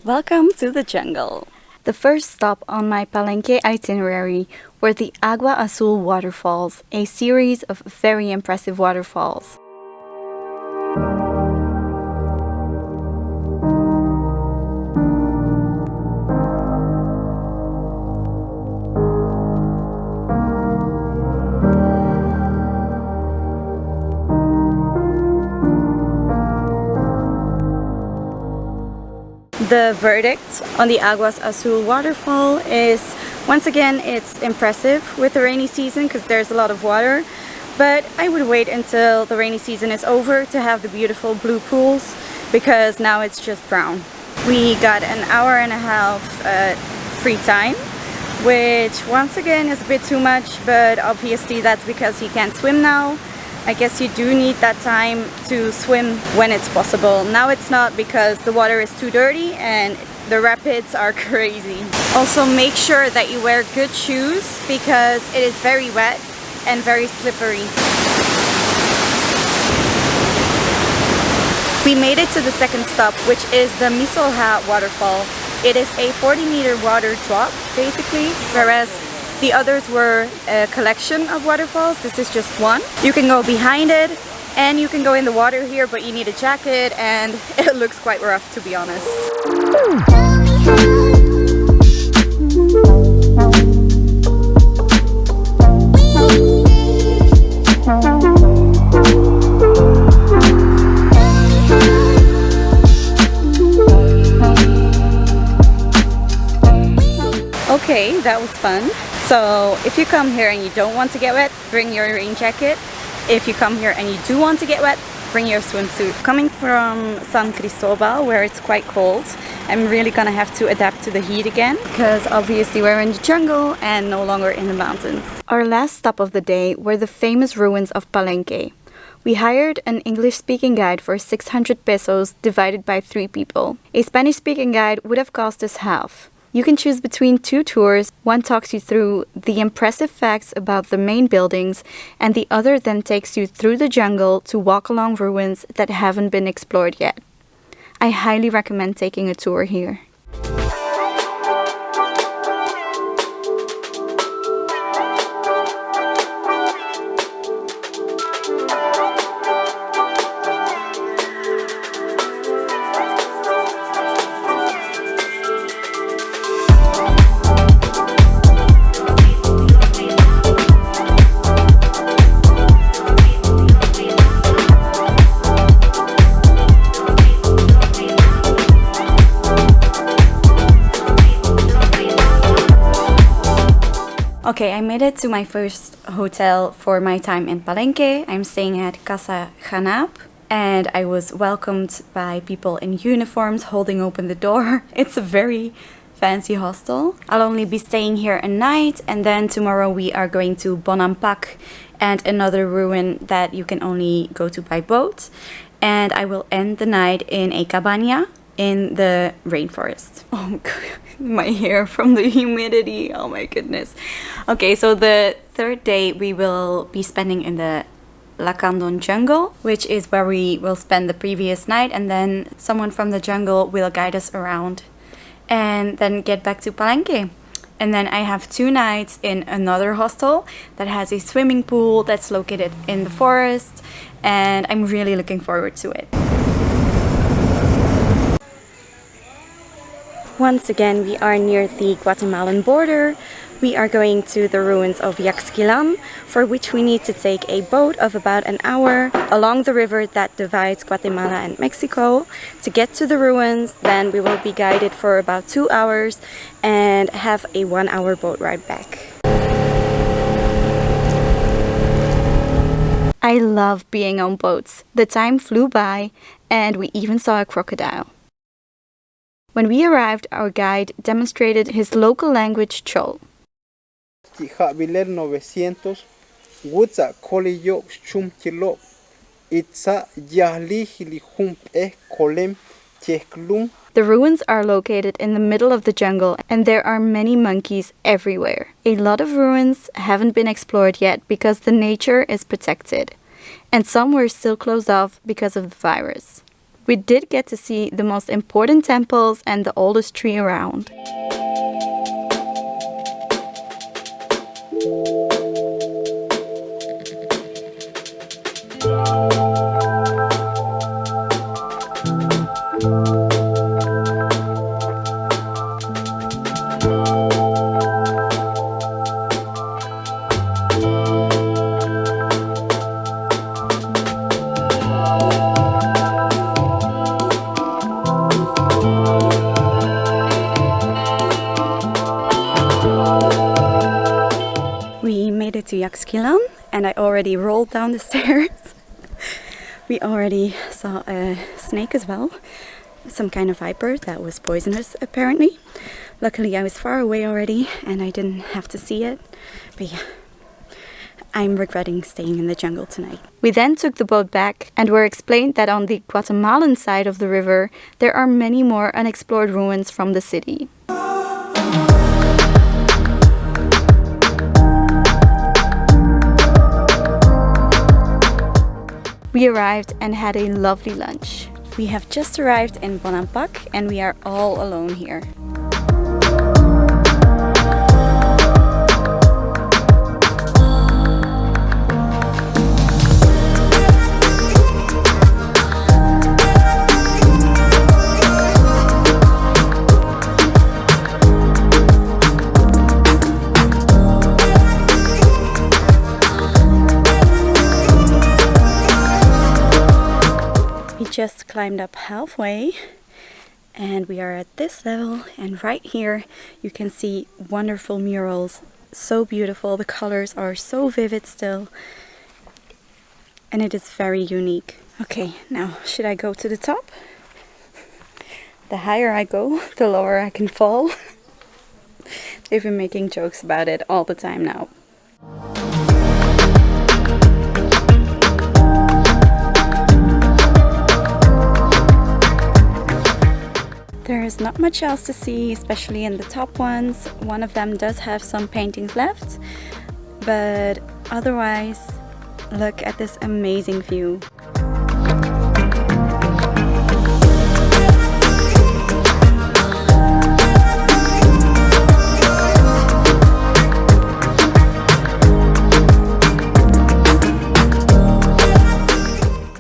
Welcome to the jungle. The first stop on my Palenque itinerary were the Agua Azul waterfalls, a series of very impressive waterfalls. The verdict on the Aguas Azul waterfall is, once again, it's impressive with the rainy season because there's a lot of water, but I would wait until the rainy season is over to have the beautiful blue pools because now it's just brown. We got an hour and a half free time, which once again is a bit too much, but obviously that's because he can't swim now. I guess you do need that time to swim when it's possible. Now it's not because the water is too dirty and the rapids are crazy. Also make sure that you wear good shoes because it is very wet and very slippery. We made it to the second stop, which is the Misol Ha Waterfall. It is a 40-meter water drop basically, whereas the others were a collection of waterfalls. This is just one. You can go behind it and you can go in the water here, but you need a jacket and it looks quite rough, to be honest. Okay, that was fun. So if you come here and you don't want to get wet, bring your rain jacket. If you come here and you do want to get wet, bring your swimsuit. Coming from San Cristobal, where it's quite cold, I'm really gonna have to adapt to the heat again because obviously we're in the jungle and no longer in the mountains. Our last stop of the day were the famous ruins of Palenque. We hired an English-speaking guide for 600 pesos divided by 3 people. A Spanish-speaking guide would have cost us half. You can choose between 2 tours. One talks you through the impressive facts about the main buildings, and the other then takes you through the jungle to walk along ruins that haven't been explored yet. I highly recommend taking a tour here. Okay, I made it to my first hotel for my time in Palenque. I'm staying at Casa Hanap and I was welcomed by people in uniforms holding open the door. It's a very fancy hostel. I'll only be staying here a night and then tomorrow we are going to Bonampak and another ruin that you can only go to by boat. And I will end the night in a cabana in the rainforest. Oh god, my hair from the humidity, oh my goodness. Okay, so the third day we will be spending in the Lacandon jungle, which is where we will spend the previous night, and then someone from the jungle will guide us around and then get back to Palenque. And then I have 2 nights in another hostel that has a swimming pool that's located in the forest, and I'm really looking forward to it. Once again, we are near the Guatemalan border. We are going to the ruins of Yachxilan, for which we need to take a boat of about an hour along the river that divides Guatemala and Mexico to get to the ruins. Then we will be guided for about 2 hours and have a 1-hour boat ride back. I love being on boats. The time flew by and we even saw a crocodile. When we arrived, our guide demonstrated his local language Chol. Chiapas 900 Wutza Kolio Chumkilo Itza Yahlihili Hump Kolem Cheklum. The ruins are located in the middle of the jungle and there are many monkeys everywhere. A lot of ruins haven't been explored yet because the nature is protected, and some were still closed off because of the virus. We did get to see the most important temples and the oldest tree around. We made it to Yachxilan and I already rolled down the stairs. We already saw a snake as well, some kind of viper that was poisonous apparently. Luckily I was far away already and I didn't have to see it, but yeah, I'm regretting staying in the jungle tonight. We then took the boat back and were explained that on the Guatemalan side of the river there are many more unexplored ruins from the city. We arrived and had a lovely lunch. We have just arrived in Bonampak and we are all alone here. Just climbed up halfway and we are at this level, and right here you can see wonderful murals, so beautiful. The colors are so vivid still and it is very unique. Okay, now should I go to the top? The higher I go, the lower I can fall. They've been making jokes about it all the time now. There is not much else to see, especially in the top ones. One of them does have some paintings left, but otherwise, look at this amazing view.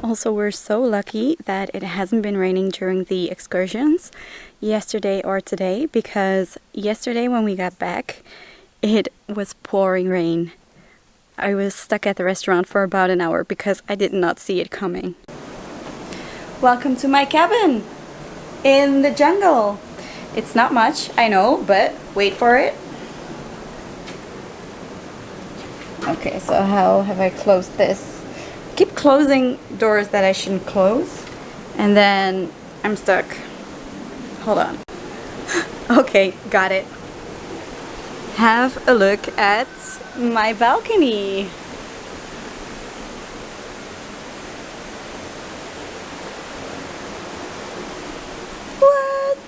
Also, we're so lucky that it hasn't been raining during the excursions yesterday or today, because yesterday when we got back it was pouring rain. I was stuck at the restaurant for about an hour because I did not see it coming. Welcome to my cabin in the jungle. It's not much, I know, but wait for it. Okay, so how have I closed this? Keep closing doors that I shouldn't close and then I'm stuck. Hold on. Okay, got it. Have a look at my balcony. What?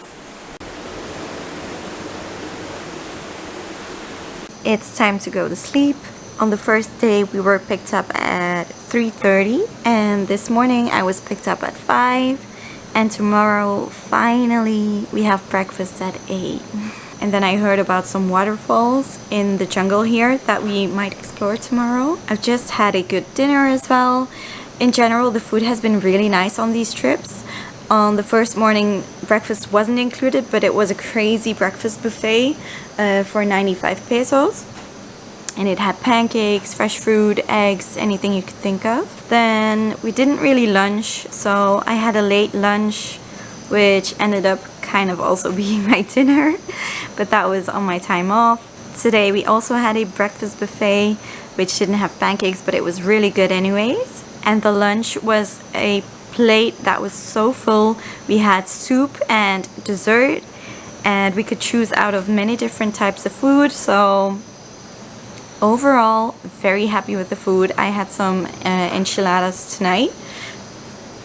It's time to go to sleep. On the first day we were picked up at 3:30 and this morning I was picked up at 5, and tomorrow finally we have breakfast at 8. And then I heard about some waterfalls in the jungle here that we might explore tomorrow. I've just had a good dinner as well. In general, the food has been really nice on these trips. On the first morning breakfast wasn't included, but it was a crazy breakfast buffet for 95 pesos. And it had pancakes, fresh fruit, eggs, anything you could think of. Then we didn't really lunch, so I had a late lunch, which ended up kind of also being my dinner, but that was on my time off. Today we also had a breakfast buffet, which didn't have pancakes, but it was really good anyways. And the lunch was a plate that was so full. We had soup and dessert, and we could choose out of many different types of food, so overall, very happy with the food. I had some enchiladas tonight,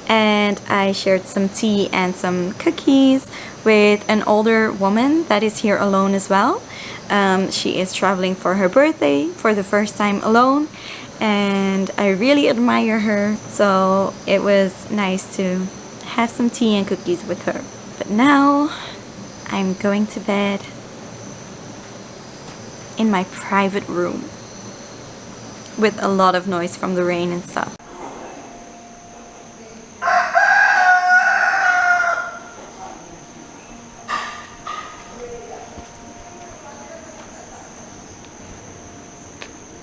and I shared some tea and some cookies with an older woman that is here alone as well. She is traveling for her birthday for the first time alone, and I really admire her, so it was nice to have some tea and cookies with her. But now I'm going to bed in my private room with a lot of noise from the rain and stuff.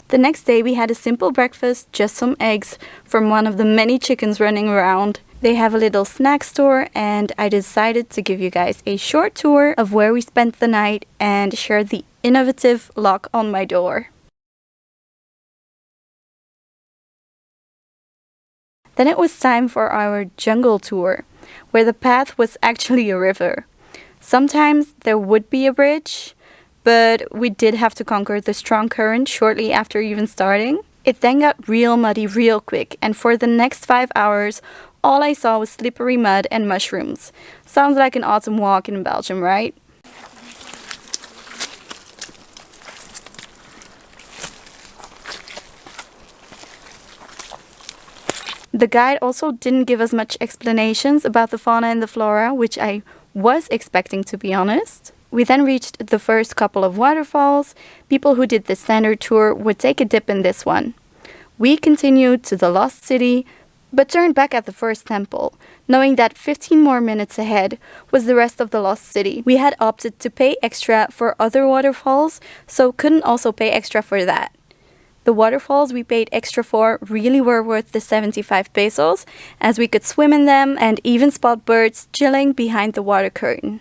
The next day we had a simple breakfast, just some eggs from one of the many chickens running around. They have a little snack store, and I decided to give you guys a short tour of where we spent the night and share the innovative lock on my door. Then it was time for our jungle tour, where the path was actually a river. Sometimes there would be a bridge, but we did have to conquer the strong current shortly after even starting. It then got real muddy real quick, and for the next 5 hours, all I saw was slippery mud and mushrooms. Sounds like an autumn walk in Belgium, right? The guide also didn't give us much explanations about the fauna and the flora, which I was expecting, to be honest. We then reached the first couple of waterfalls. People who did the standard tour would take a dip in this one. We continued to the Lost City, but turned back at the first temple, knowing that 15 more minutes ahead was the rest of the Lost City. We had opted to pay extra for other waterfalls, so couldn't also pay extra for that. The waterfalls we paid extra for really were worth the 75 pesos, as we could swim in them and even spot birds chilling behind the water curtain.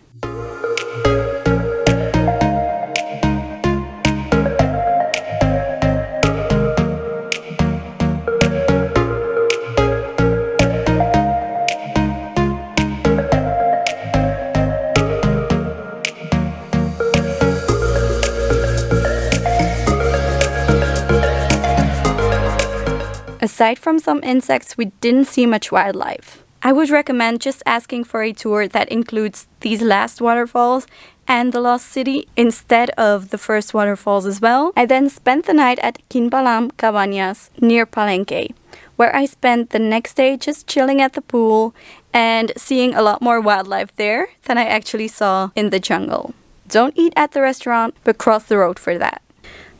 Aside from some insects, we didn't see much wildlife. I would recommend just asking for a tour that includes these last waterfalls and the Lost City instead of the first waterfalls as well. I then spent the night at Quinbalam Cabañas near Palenque, where I spent the next day just chilling at the pool and seeing a lot more wildlife there than I actually saw in the jungle. Don't eat at the restaurant, but cross the road for that.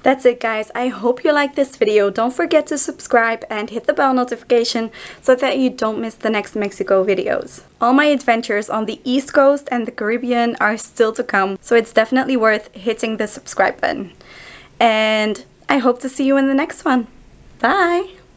That's it, guys. I hope you liked this video. Don't forget to subscribe and hit the bell notification so that you don't miss the next Mexico videos. All my adventures on the East Coast and the Caribbean are still to come, so it's definitely worth hitting the subscribe button. And I hope to see you in the next one. Bye!